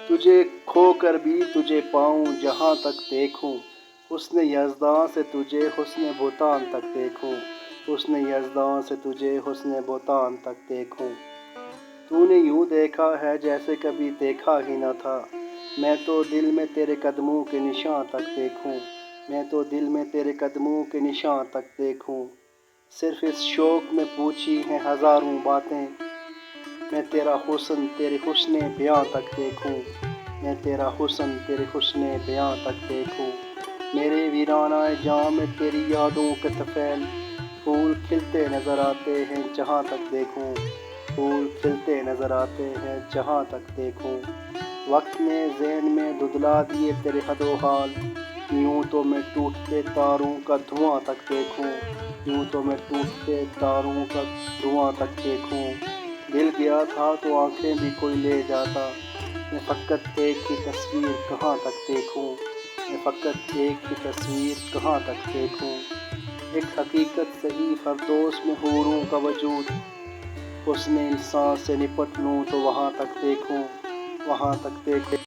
تجھے کھو کر بھی تجھے پاؤں جہاں تک دیکھوں، حسن یزداں سے تجھے حسن بہتان تک دیکھوں، حسن یزداں سے تجھے حسن بہتان تک دیکھوں۔ تو نے یوں دیکھا ہے جیسے کبھی دیکھا ہی نہ تھا، میں تو دل میں تیرے قدموں کے نشاں تک دیکھوں، میں تو دل میں تیرے قدموں کے نشاں تک دیکھوں۔ صرف اس شوق میں پوچھی ہیں ہزاروں باتیں، میں تیرا حسن تیرے حسن بیاں تک دیکھوں، میں تیرا حسن تیرے حسن بیاں تک دیکھوں۔ میرے ویرانہ جاں میں تیری یادوں کے طفیل، پھول کھلتے نظر آتے ہیں جہاں تک دیکھوں، پھول کھلتے نظر آتے ہیں جہاں تک دیکھوں۔ وقت نے ذہن میں دھدلا دیے تیرے حد و حال، یوں تو میں ٹوٹتے تاروں کا دھواں تک دیکھوں، یوں تو میں ٹوٹتے تاروں کا دھواں تک دیکھوں۔ دل گیا تھا تو آنکھیں بھی کوئی لے جاتا، میں فقط ایک ہی تصویر کہاں تک دیکھوں، میں فقط ایک ہی تصویر کہاں تک دیکھوں۔ ایک حقیقت سہی فردوس میں حوروں کا وجود، حسن انسان سے نپٹ لوں تو وہاں تک دیکھوں، وہاں تک دیکھوں۔